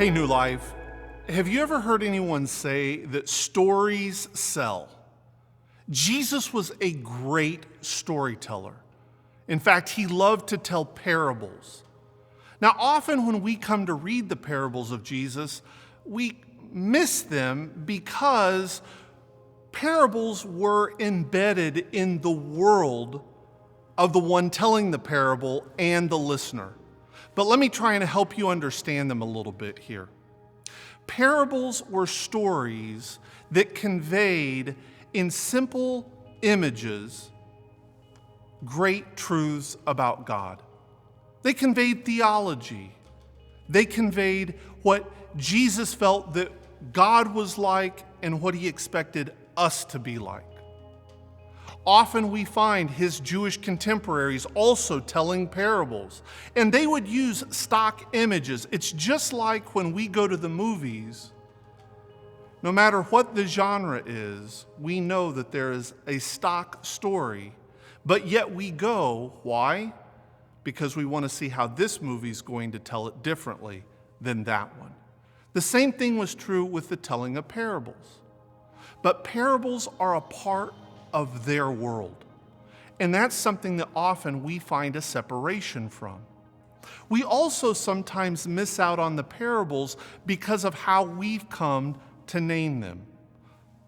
Hey, New Life, have you ever heard anyone say that stories sell? Jesus was a great storyteller. In fact, he loved to tell parables. Now, often when we come to read the parables of Jesus, we miss them because parables were embedded in the world of the one telling the parable and the listener. But let me try and help you understand them a little bit here. Parables were stories that conveyed in simple images great truths about God. They conveyed theology. They conveyed what Jesus felt that God was like and what he expected us to be like. Often we find his Jewish contemporaries also telling parables, and they would use stock images. It's just like when we go to the movies. No matter what the genre is, we know that there is a stock story, but yet we go. Why? Because we want to see how this movie is going to tell it differently than that one. The same thing was true with the telling of parables. But parables are a part of their world. And that's something that often we find a separation from. We also sometimes miss out on the parables because of how we've come to name them.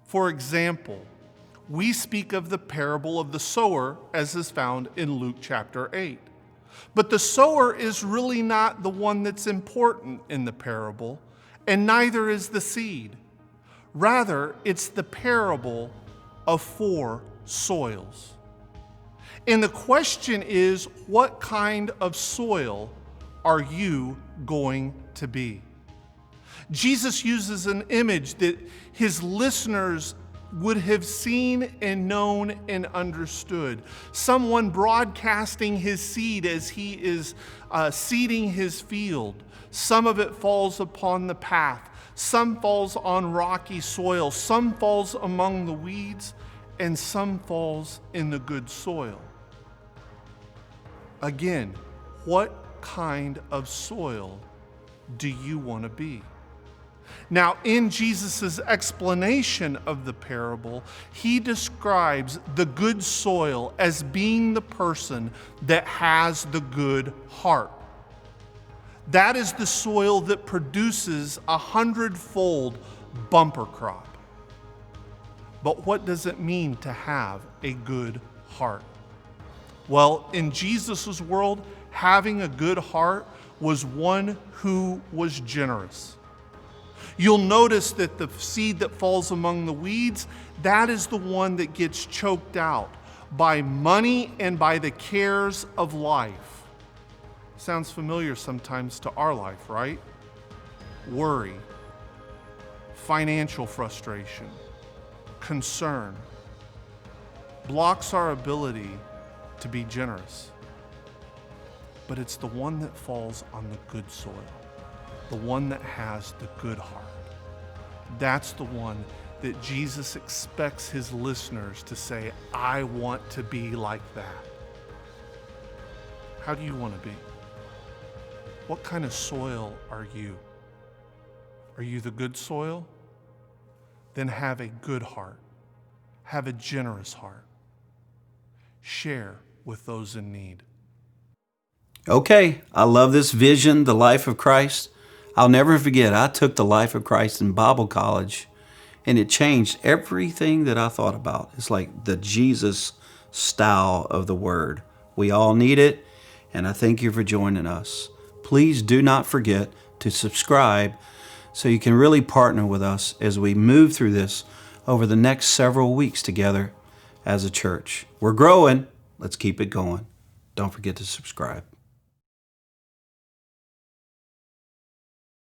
For example, we speak of the parable of the sower as is found in Luke chapter 8. But the sower is really not the one that's important in the parable, and neither is the seed. Rather, it's the parable of 4 soils. And the question is, what kind of soil are you going to be? Jesus uses an image that his listeners would have seen and known and understood. Someone broadcasting his seed as he is seeding his field. Some of it falls upon the path. Some falls on rocky soil. Some falls among the weeds. And some falls in the good soil. Again, what kind of soil do you want to be? Now, in Jesus' explanation of the parable, he describes the good soil as being the person that has the good heart. That is the soil that produces 100-fold bumper crop. But what does it mean to have a good heart? Well, in Jesus' world, having a good heart was one who was generous. You'll notice that the seed that falls among the weeds, that is the one that gets choked out by money and by the cares of life. Sounds familiar sometimes to our life, right? Worry, financial frustration, concern blocks our ability to be generous. But it's the one that falls on the good soil, the one that has the good heart. That's the one that Jesus expects his listeners to say, I want to be like that. How do you want to be? What kind of soil are you? Are you the good soil? Then have a good heart. Have a generous heart. Share with those in need. Okay, I love this vision, the life of Christ. I'll never forget, I took the life of Christ in Bible college, and it changed everything that I thought about. It's like the Jesus style of the word. We all need it, and I thank you for joining us. Please do not forget to subscribe so you can really partner with us as we move through this over the next several weeks together as a church. We're growing. Let's keep it going. Don't forget to subscribe.